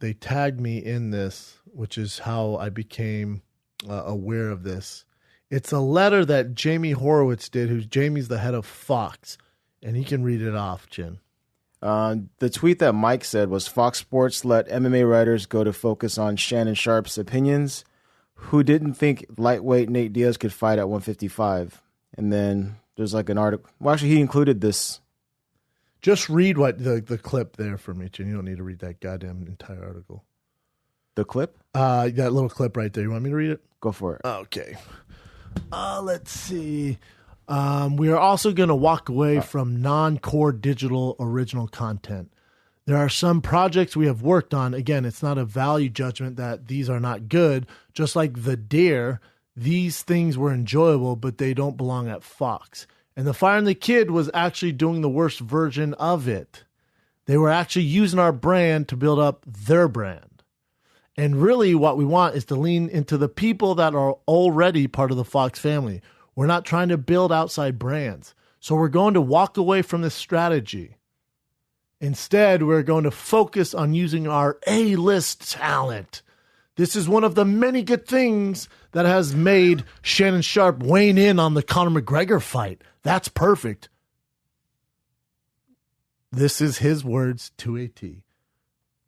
they tagged me in this, which is how I became aware of this. It's a letter that Jamie Horowitz did, Jamie's the head of Fox, and he can read it off, Chin. The tweet that Mike said was, Fox Sports let MMA writers go to focus on Shannon Sharp's opinions. Who didn't think lightweight Nate Diaz could fight at 155? And then there's like an article. Well, actually, he included this. Just read what the clip there for me, Chin. You don't need to read that goddamn entire article. The clip? That little clip right there. You want me to read it? Go for it. Okay. Let's see. We are also going to walk away from non-core digital original content. There are some projects we have worked on. Again, it's not a value judgment that these are not good. Just like The Dare, these things were enjoyable, but they don't belong at Fox. And The Fire and the Kid was actually doing the worst version of it. They were actually using our brand to build up their brand. And really what we want is to lean into the people that are already part of the Fox family. We're not trying to build outside brands. So we're going to walk away from this strategy. Instead, we're going to focus on using our A-list talent. This is one of the many good things that has made Shannon Sharp weigh in on the Conor McGregor fight. That's perfect. This is his words to a T.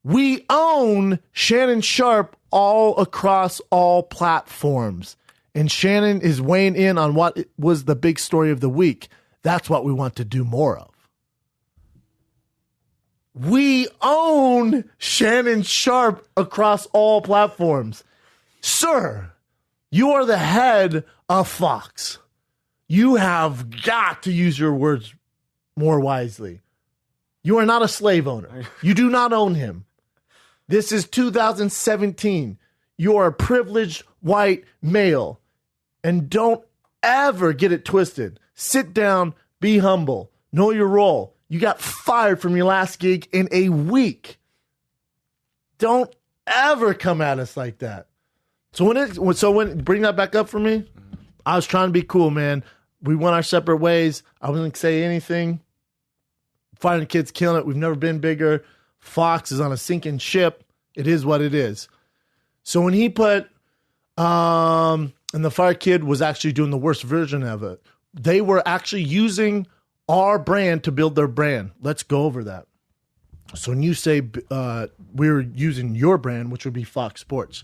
We own Shannon Sharp all across all platforms. And Shannon is weighing in on what was the big story of the week. That's what we want to do more of. We own Shannon Sharp across all platforms. Sir, you are the head of Fox. You have got to use your words more wisely. You are not a slave owner. You do not own him. This is 2017. You are a privileged white male. And don't ever get it twisted. Sit down, be humble, know your role. You got fired from your last gig in a week. Don't ever come at us like that. So when bring that back up for me, I was trying to be cool, man. We went our separate ways. I wasn't going to say anything. Fire and the Kid's killing it. We've never been bigger. Fox is on a sinking ship. It is what it is. So when he put, and the Fire Kid was actually doing the worst version of it, they were actually using our brand to build their brand. Let's go over that. So when you say we're using your brand, which would be Fox Sports.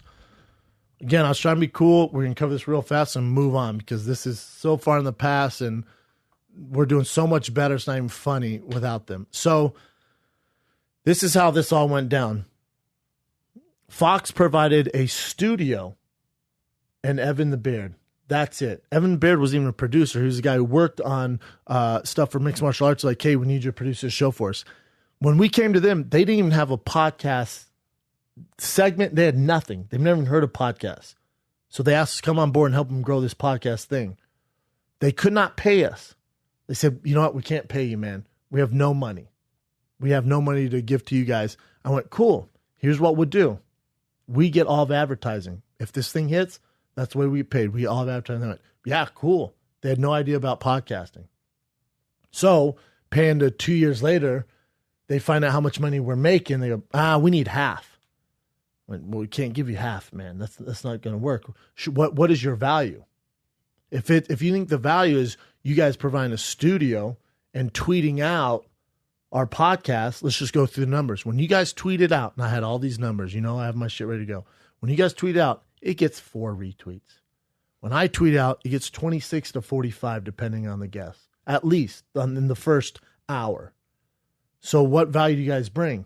Again, I was trying to be cool. We're going to cover this real fast and move on because this is so far in the past and we're doing so much better. It's not even funny without them. So this is how this all went down. Fox provided a studio and Evan the Beard. That's it. Evan Baird was even a producer. He was a guy who worked on stuff for mixed martial arts. Like, hey, we need you to produce this show for us. When we came to them, they didn't even have a podcast segment. They had nothing. They've never even heard of podcasts. So they asked us to come on board and help them grow this podcast thing. They could not pay us. They said, you know what? We can't pay you, man. We have no money. We have no money to give to you guys. I went, cool. Here's what we'll do. We get all of advertising. If this thing hits, that's the way we get paid. We all have advertising. They went, yeah, cool. They had no idea about podcasting. So paying to 2 years later, they find out how much money we're making. They go, we need half. I went, well, we can't give you half, man. That's not going to work. What is your value? If you think the value is you guys providing a studio and tweeting out our podcast, let's just go through the numbers. When you guys tweet it out, and I had all these numbers, I have my shit ready to go. When you guys tweet out, it gets 4 retweets. When I tweet out, it gets 26 to 45, depending on the guest, at least in the first hour. So what value do you guys bring?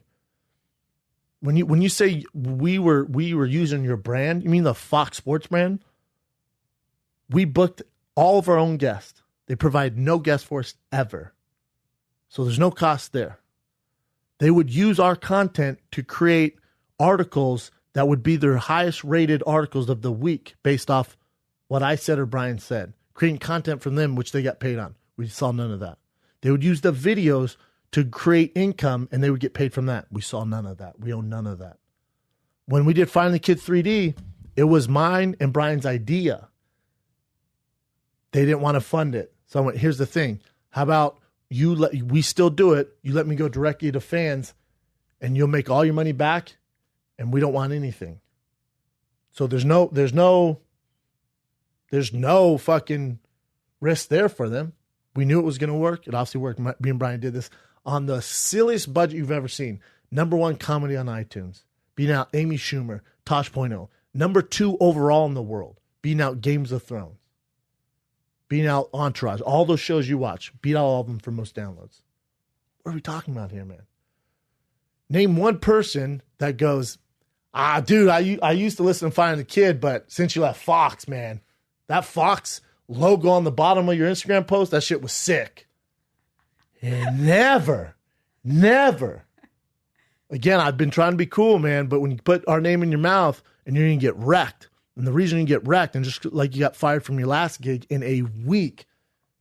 When you say we were using your brand, you mean the Fox Sports brand? We booked all of our own guests. They provide no guest for us ever. So there's no cost there. They would use our content to create articles that would be their highest rated articles of the week based off what I said or Brian said. Creating content from them, which they got paid on. We saw none of that. They would use the videos to create income and they would get paid from that. We saw none of that. We own none of that. When we did Find the Kid 3D, it was mine and Brian's idea. They didn't want to fund it. So I went, here's the thing. How about we still do it. You let me go directly to fans and you'll make all your money back and we don't want anything. So there's no fucking risk there for them. We knew it was going to work. It obviously worked. Me and Brian did this on the silliest budget you've ever seen. #1 comedy on iTunes. Beating out Amy Schumer, Tosh.0. #2 overall in the world. Beating out Games of Thrones. Beating out Entourage. All those shows you watch. Beat out all of them for most downloads. What are we talking about here, man? Name one person that goes, dude, I used to listen to Finding the Kid, but since you left Fox, man, that Fox logo on the bottom of your Instagram post, that shit was sick. And never. Again, I've been trying to be cool, man, but when you put our name in your mouth and you're going to get wrecked, and the reason you get wrecked and just like you got fired from your last gig in a week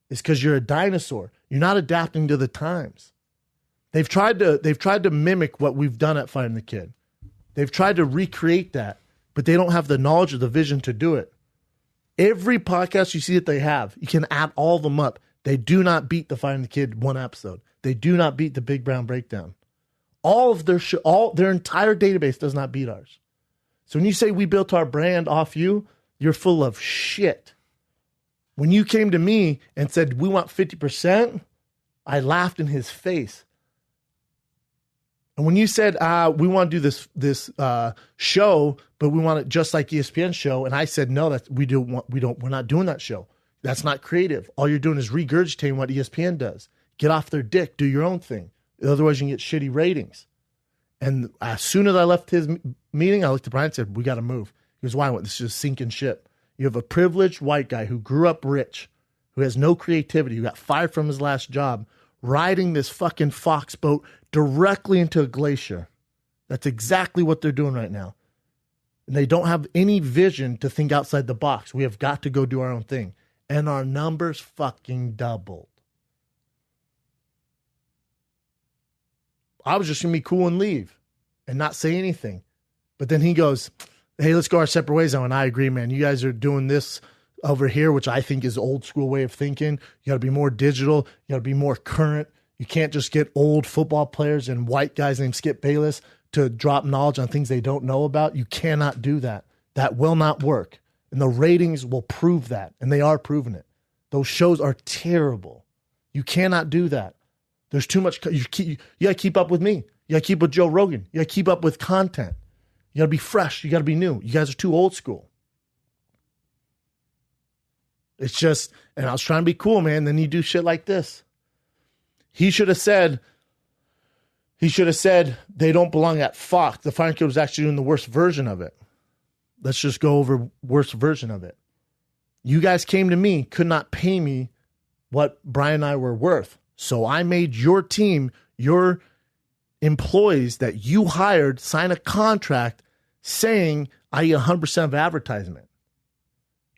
is because you're a dinosaur. You're not adapting to the times. They've tried to mimic what we've done at Finding the Kid. They've tried to recreate that, but they don't have the knowledge or the vision to do it. Every podcast you see that they have, you can add all of them up. They do not beat the Finding the Kid one episode. They do not beat the Big Brown Breakdown. All of their entire database does not beat ours. So when you say we built our brand off you, you're full of shit. When you came to me and said we want 50%, I laughed in his face. And when you said we want to do this show, but we want it just like ESPN show, and I said no, we're not doing that show. That's not creative. All you're doing is regurgitating what ESPN does. Get off their dick. Do your own thing. Otherwise, you can get shitty ratings. And as soon as I left his meeting, I looked at Brian and said, we got to move. He goes, why? This is a sinking ship. You have a privileged white guy who grew up rich, who has no creativity, who got fired from his last job, riding this fucking Fox boat directly into a glacier. That's exactly what they're doing right now. And they don't have any vision to think outside the box. We have got to go do our own thing. And our numbers fucking doubled. I was just going to be cool and leave and not say anything. But then he goes, hey, let's go our separate ways now. And I agree, man. You guys are doing this over here, which I think is old school way of thinking. You got to be more digital. You got to be more current. You can't just get old football players and white guys named Skip Bayless to drop knowledge on things they don't know about. You cannot do that. That will not work. And the ratings will prove that. And they are proving it. Those shows are terrible. You cannot do that. There's too much. You got to keep up with me. You got to keep up with Joe Rogan. You got to keep up with content. You got to be fresh. You got to be new. You guys are too old school. It's just, and I was trying to be cool, man. Then you do shit like this. He should have said they don't belong at Fox. The Fire Kid was actually doing the worst version of it. Let's just go over worst version of it. You guys came to me, could not pay me what Brian and I were worth. So I made your team, your employees that you hired, sign a contract saying I get 100% of advertisement.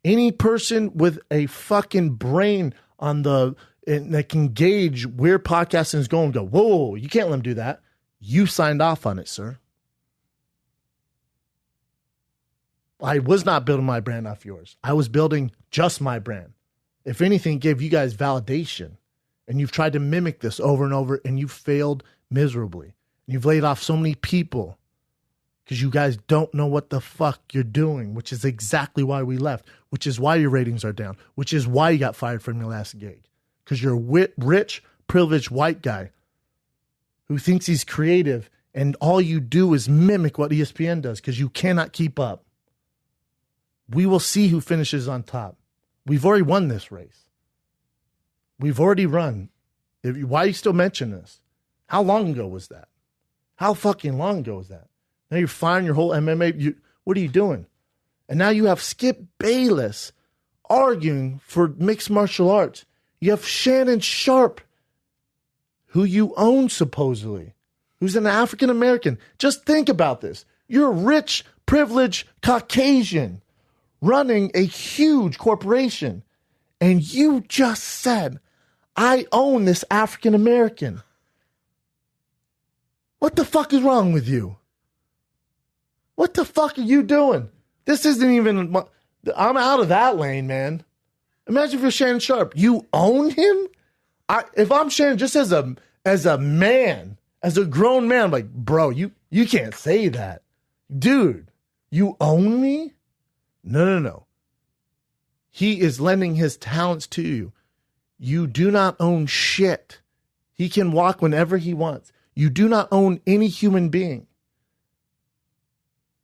Any person with a fucking brain on that can gauge where podcasting is going go, whoa, you can't let them do that. You signed off on it, sir. I was not building my brand off yours. I was building just my brand. If anything, it gave you guys validation. And you've tried to mimic this over and over, and you've failed miserably. You've laid off so many people because you guys don't know what the fuck you're doing, which is exactly why we left, which is why your ratings are down, which is why you got fired from your last gig. Because you're a rich, privileged white guy who thinks he's creative, and all you do is mimic what ESPN does because you cannot keep up. We will see who finishes on top. We've already won this race. We've already run. Why you still mention this? How long ago was that? How fucking long ago was that? Now you're firing your whole MMA. What are you doing? And now you have Skip Bayless arguing for mixed martial arts. You have Shannon Sharp, who you own supposedly, who's an African American. Just think about this. You're a rich, privileged Caucasian running a huge corporation. And you just said, I own this African American. What the fuck is wrong with you? What the fuck are you doing? This isn't even, I'm out of that lane, man. Imagine if you're Shannon Sharp. You own him? If I'm Shannon, just as a man, as a grown man, I'm like, bro, you can't say that. Dude, you own me? No. He is lending his talents to you. You do not own shit. He can walk whenever he wants. You do not own any human being.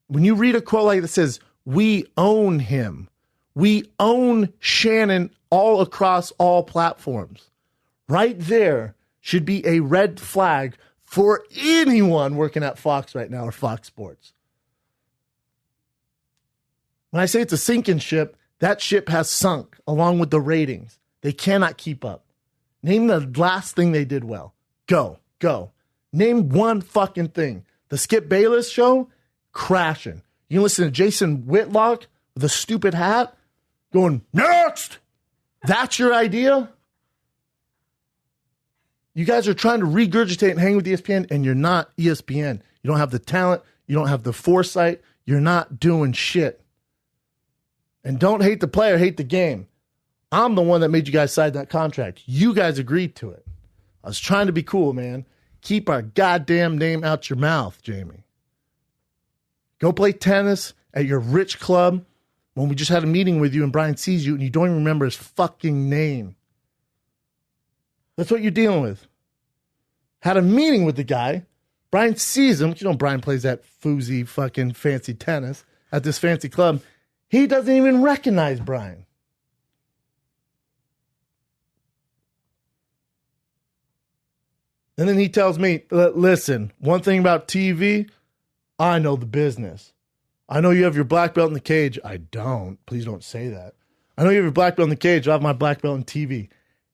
When you read a quote like that says, we own him, we own Shannon all across all platforms, right there should be a red flag for anyone working at Fox right now or Fox Sports. When I say it's a sinking ship, that ship has sunk along with the ratings. They cannot keep up. Name the last thing they did well. Go. Name one fucking thing. The Skip Bayless show, crashing. You can listen to Jason Whitlock with a stupid hat going, next! That's your idea? You guys are trying to regurgitate and hang with ESPN, and you're not ESPN. You don't have the talent. You don't have the foresight. You're not doing shit. And don't hate the player, hate the game. I'm the one that made you guys sign that contract. You guys agreed to it. I was trying to be cool, man. Keep our goddamn name out your mouth, Jamie. Go play tennis at your rich club when we just had a meeting with you and Brian sees you and you don't even remember his fucking name. That's what you're dealing with. Had a meeting with the guy. Brian sees him. You know Brian plays that foosy fucking fancy tennis at this fancy club. He doesn't even recognize Brian. And then he tells me, listen, one thing about TV, I know the business. I know you have your black belt in the cage. I don't. Please don't say that. I know you have your black belt in the cage. I have my black belt in TV.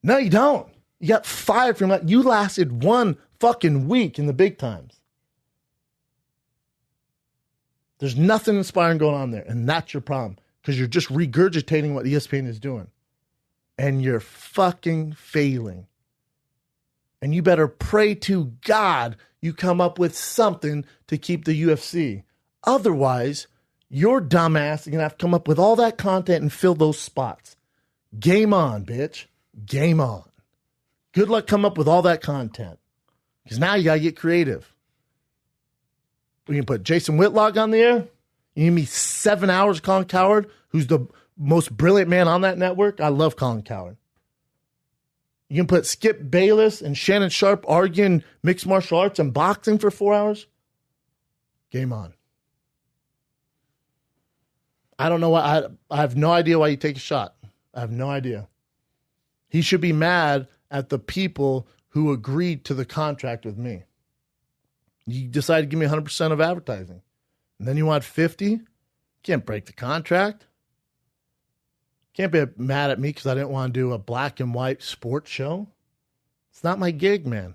No, you don't. You got fired from that. You lasted one fucking week in the big times. There's nothing inspiring going on there. And that's your problem. Because you're just regurgitating what ESPN is doing. And you're fucking failing. And you better pray to God you come up with something to keep the UFC. Otherwise, your dumbass is going to have to come up with all that content and fill those spots. Game on, bitch. Game on. Good luck coming up with all that content. Because now you got to get creative. We can put Jason Whitlock on the air. You need me 7 hours of Colin Cowherd, who's the most brilliant man on that network. I love Colin Cowherd. You can put Skip Bayless and Shannon Sharp arguing mixed martial arts and boxing for 4 hours. Game on. I don't know why. I have no idea why you take a shot. I have no idea. He should be mad at the people who agreed to the contract with me. You decided to give me 100% of advertising. And then you want 50? You can't break the contract. Can't be mad at me because I didn't want to do a black and white sports show. It's not my gig, man.